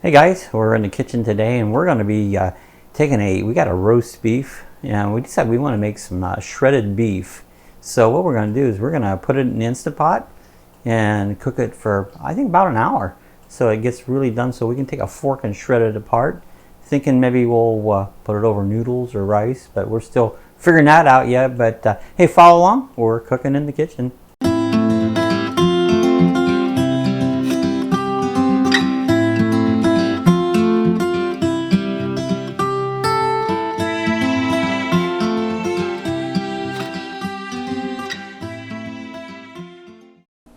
Hey guys, we're in the kitchen today and we're going to be we got a roast beef and we decided we want to make some shredded beef. So what we're going to do is we're going to put it in the Instant Pot and cook it for I think about an hour. So it gets really done so we can take a fork and shred it apart. Thinking maybe we'll put it over noodles or rice, but we're still figuring that out yet. But hey, follow along, we're cooking in the kitchen.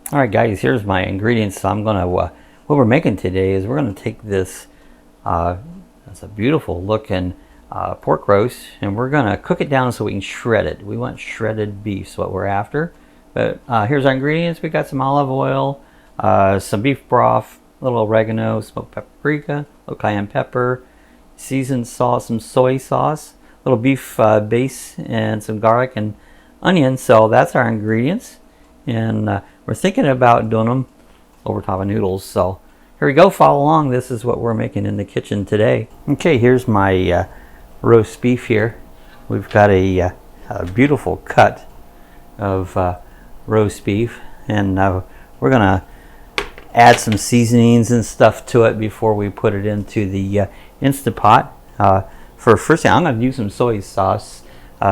Alright guys, here's my ingredients. So I'm gonna what we're making today is we're gonna take this that's a beautiful looking pork roast and we're gonna cook it down so we can shred it. We want shredded beef is what we're after. But here's our ingredients. We got some olive oil, some beef broth, a little oregano, smoked paprika, a little cayenne pepper, seasoned sauce, some soy sauce, a little beef base, and some garlic and onion. So that's our ingredients. And we're thinking about doing them over top of noodles. So here we go, follow along. This is what we're making in the kitchen today. Okay, here's my roast beef here. We've got a beautiful cut of roast beef, and we're gonna add some seasonings and stuff to it before we put it into the Instant Pot. For first thing, I'm gonna use some soy sauce.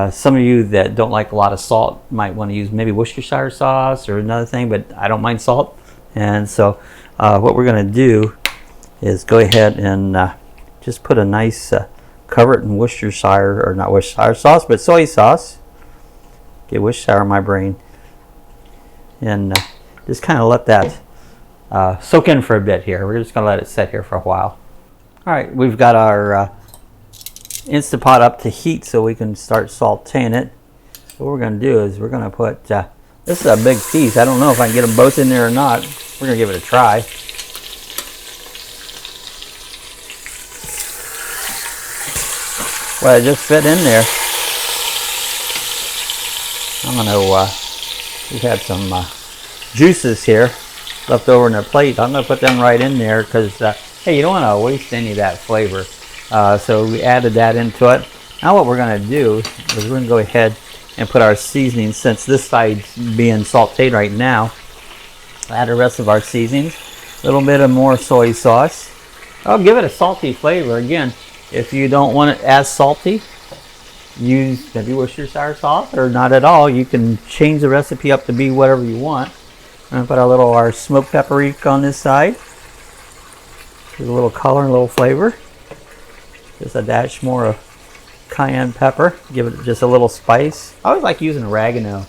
Some of you that don't like a lot of salt might want to use maybe Worcestershire sauce or another thing, but I don't mind salt. And so what we're going to do is go ahead and just put a nice cover it in Worcestershire, or not Worcestershire sauce, but soy sauce. Get Worcestershire in my brain. And just kind of let that soak in for a bit here. We're just going to let it sit here for a while. All right, we've got our Instant Pot up to heat so we can start sauteing it. What we're going to do is we're going to put this is a big piece. I don't know if I can get them both in there or not. We're going to give it a try. Well, it just fit in there. I'm going to we had some juices here left over in the plate. I'm going to put them right in there because hey, you don't want to waste any of that flavor. So we added that into it. Now what we're going to do is we're going to go ahead and put our seasoning, since this side's being sauteed right now. Add the rest of our seasonings. A little bit of more soy sauce. I'll give it a salty flavor. Again, if you don't want it as salty, use maybe Worcestershire sauce or not at all. You can change the recipe up to be whatever you want. I'm going to put our smoked paprika on this side. Give a little color and a little flavor. Just a dash more of cayenne pepper. Give it just a little spice. I always like using oregano.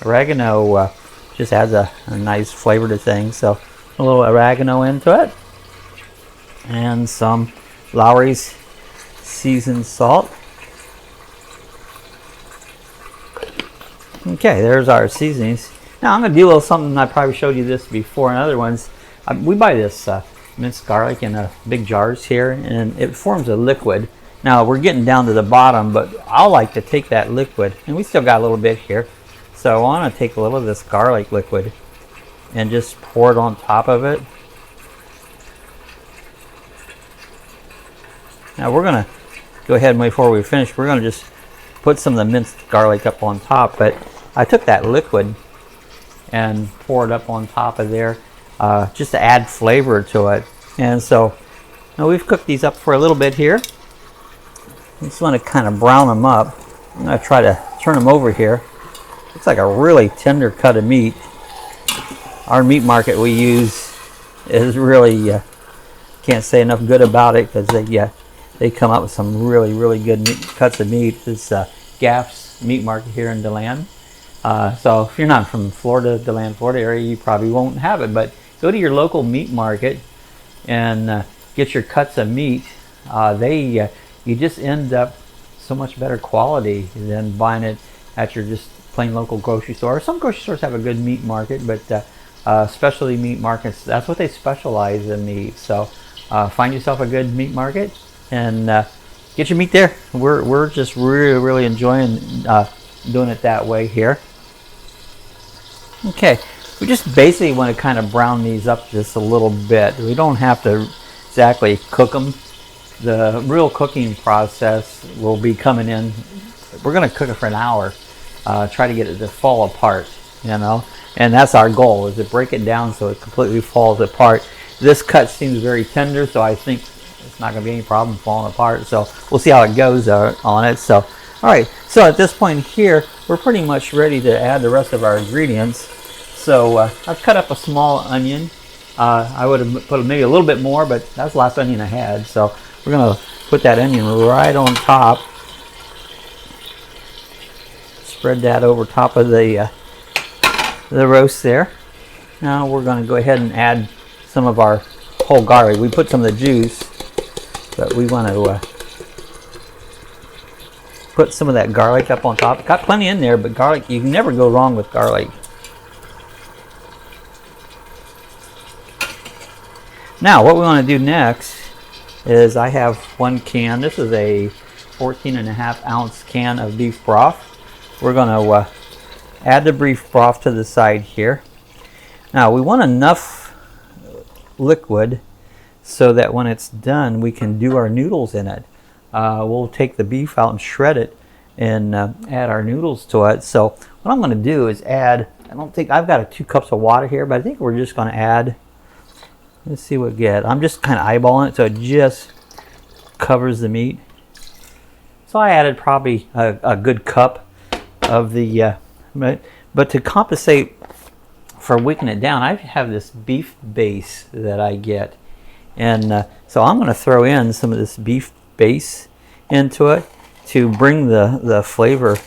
Oregano just adds a nice flavor to things. So a little oregano into it. And some Lavalier seasoned salt. Okay, there's our seasonings. Now I'm going to do a little something. I probably showed you this before in other ones. We buy this minced garlic in big jars here, and it forms a liquid. Now we're getting down to the bottom, but I like to take that liquid, and we still got a little bit here, so I want to take a little of this garlic liquid and just pour it on top of it. Now we're gonna go ahead and before we finish, we're gonna just put some of the minced garlic up on top, but I took that liquid and poured it up on top of there just to add flavor to it. And so now we've cooked these up for a little bit here. I just want to kind of brown them up. I'm going to try to turn them over here. Looks like a really tender cut of meat. Our meat market we use is really can't say enough good about it, because they come up with some really good cuts of meat. It's Gaff's meat market here in DeLand. So if you're not from Florida, DeLand, Florida area, you probably won't have it, but go to your local meat market and get your cuts of meat. You just end up so much better quality than buying it at your just plain local grocery store. Some grocery stores have a good meat market, but specialty meat markets, that's what they specialize in meat. So find yourself a good meat market and get your meat there. We're just really enjoying doing it that way here. Okay, we just basically want to kind of brown these up just a little bit. We don't have to exactly cook them. The real cooking process will be coming in. We're going to cook it for an hour. Try to get it to fall apart, you know. And that's our goal, is to break it down so it completely falls apart. This cut seems very tender, so I think it's not going to be any problem falling apart. So we'll see how it goes on it. So, all right. So at this point here, we're pretty much ready to add the rest of our ingredients. So I've cut up a small onion. I would have put maybe a little bit more, but that's the last onion I had. So we're going to put that onion right on top. Spread that over top of the roast there. Now we're going to go ahead and add some of our whole garlic. We put some of the juice, but we want to put some of that garlic up on top. Got plenty in there, but garlic, you can never go wrong with garlic. Now what we want to do next is, I have one can. This is a 14.5 ounce can of beef broth. We're going to add the beef broth to the side here. Now we want enough liquid so that when it's done we can do our noodles in it. We'll take the beef out and shred it and add our noodles to it. So what I'm going to do is add, I don't think I've got 2 cups of water here, but I think we're just going to add, let's see what we get. I'm just kind of eyeballing it so it just covers the meat. So I added probably a good cup of the but to compensate for weakening it down, I have this beef base that I get, and so I'm going to throw in some of this beef base into it to bring the flavor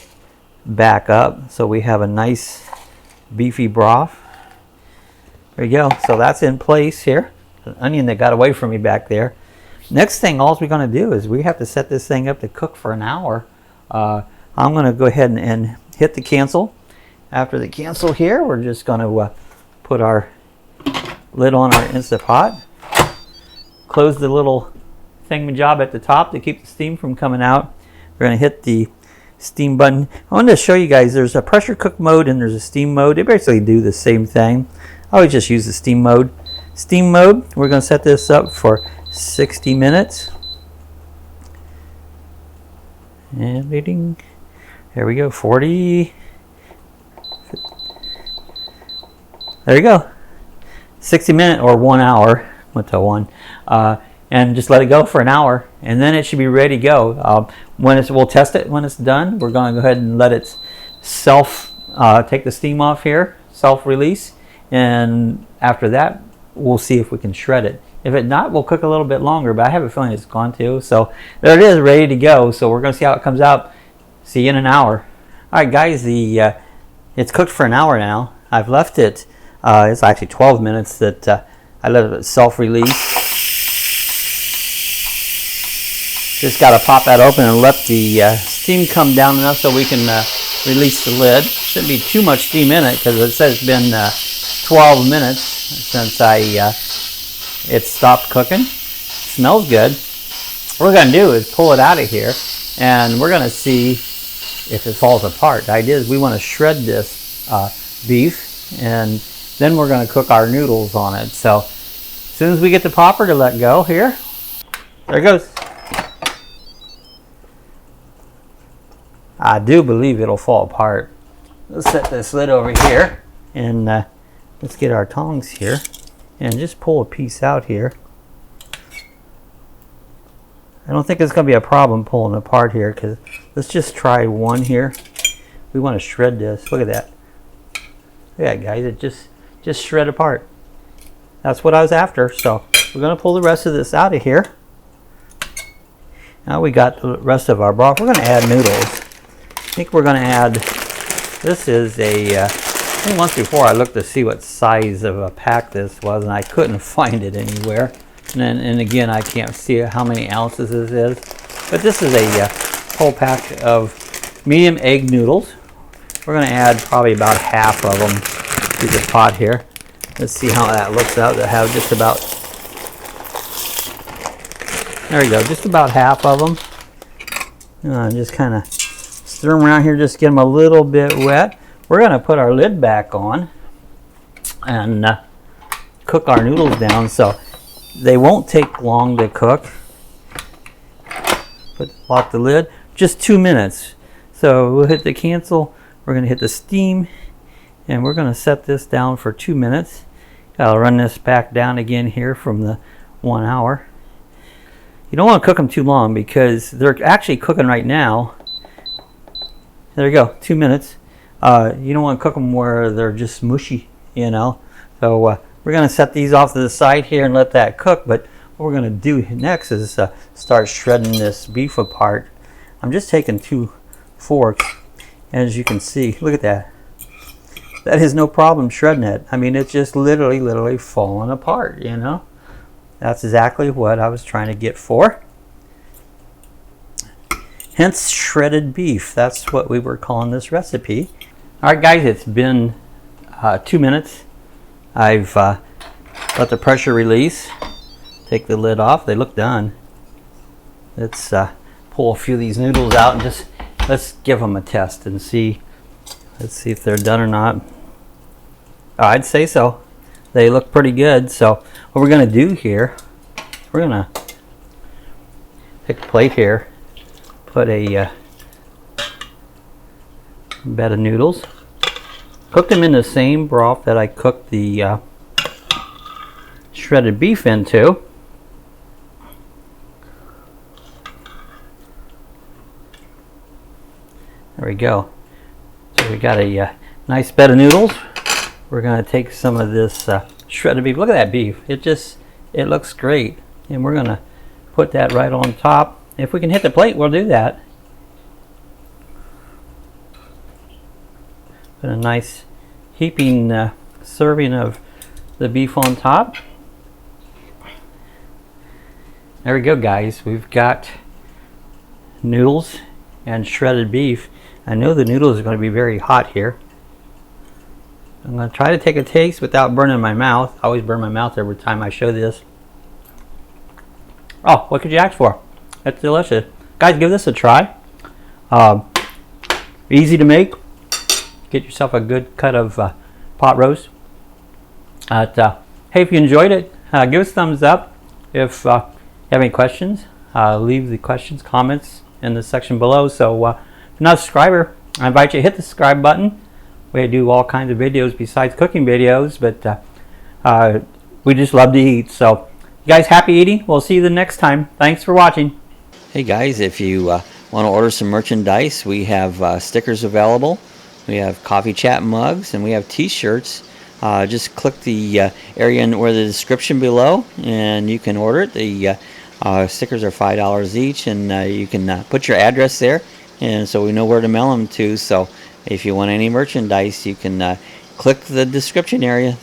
back up, so we have a nice beefy broth. There you go. So that's in place here. The onion that got away from me back there. Next thing, all we're going to do is we have to set this thing up to cook for an hour. I'm going to go ahead and hit the cancel. After the cancel here, we're just going to put our lid on our Instant Pot. Close the little thingamajig at the top to keep the steam from coming out. We're going to hit the steam button. I wanted to show you guys, there's a pressure cook mode and there's a steam mode. They basically do the same thing. I always just use the steam mode. Steam mode, we're going to set this up for 60 minutes. And leading. There we go, 40. There you go. 60 minutes or 1 hour. Went to 1. And just let it go for an hour, and then it should be ready to go. We'll test it when it's done. We're going to go ahead and let it take the steam off here, self-release, and after that, we'll see if we can shred it. If it not, we'll cook a little bit longer, but I have a feeling it's going to. So there it is, ready to go. So we're going to see how it comes out. See you in an hour. All right, guys, it's cooked for an hour now. I've left it. It's actually 12 minutes that I let it self-release. Just got to pop that open and let the steam come down enough so we can release the lid. Shouldn't be too much steam in it because it says it's been 12 minutes since it stopped cooking. Smells good. What we're going to do is pull it out of here, and we're going to see if it falls apart. The idea is we want to shred this beef, and then we're going to cook our noodles on it. So as soon as we get the popper to let go here, there it goes. I do believe it'll fall apart. Let's set this lid over here, and let's get our tongs here and just pull a piece out here. I don't think it's going to be a problem pulling it apart here, because let's just try one here. We want to shred this. Look at that. Look at that, guys. It just shred apart. That's what I was after. So we're going to pull the rest of this out of here. Now we got the rest of our broth. We're going to add noodles. I think we're going to add, this is I think once before I looked to see what size of a pack this was, and I couldn't find it anywhere. And again, I can't see how many ounces this is. But this is a whole pack of medium egg noodles. We're going to add probably about half of them to this pot here. Let's see how that looks out. I have just about, there we go, just about half of them. Just kind of stir them around here, just get them a little bit wet. We're going to put our lid back on and cook our noodles down. So They won't take long to cook. Lock the lid. Just 2 minutes. So we'll hit the cancel. We're going to hit the steam, and we're going to set this down for 2 minutes. I'll run this back down again here from the 1 hour. You don't want to cook them too long because they're actually cooking right now. There you go, 2 minutes. You don't want to cook them where they're just mushy, you know. So we're going to set these off to the side here and let that cook. But what we're going to do next is start shredding this beef apart. I'm just taking 2 forks. As you can see, look at that. That is no problem shredding it. I mean, it's just literally falling apart, you know. That's exactly what I was trying to get for. Hence shredded beef. That's what we were calling this recipe. All right, guys, it's been 2 minutes. I've let the pressure release. Take the lid off. They look done. Let's pull a few of these noodles out and just let's give them a test and see. Let's see if they're done or not. I'd say so. They look pretty good. So what we're going to do here, we're going to pick a plate here, put a bed of noodles, cook them in the same broth that I cooked the shredded beef into. There we go. So we got a nice bed of noodles. We're going to take some of this shredded beef. Look at that beef. It looks great. And we're going to put that right on top. If we can hit the plate, we'll do that. Put a nice heaping serving of the beef on top. There we go, guys. We've got noodles and shredded beef. I know the noodles are going to be very hot here. I'm going to try to take a taste without burning my mouth. I always burn my mouth every time I show this. Oh, what could you ask for? It's delicious. Guys, give this a try. Easy to make. Get yourself a good cut of pot roast. Hey, if you enjoyed it, give us a thumbs up. If you have any questions, leave the questions, comments in the section below. So if you're not a subscriber, I invite you to hit the subscribe button. We do all kinds of videos besides cooking videos, but we just love to eat. So you guys, happy eating. We'll see you the next time. Thanks for watching. Hey guys, if you want to order some merchandise, we have stickers available. We have coffee chat mugs, and we have t-shirts. Just click the area where the description below, and you can order it. The stickers are $5 each, and you can put your address there, and so we know where to mail them to. So if you want any merchandise, you can click the description area.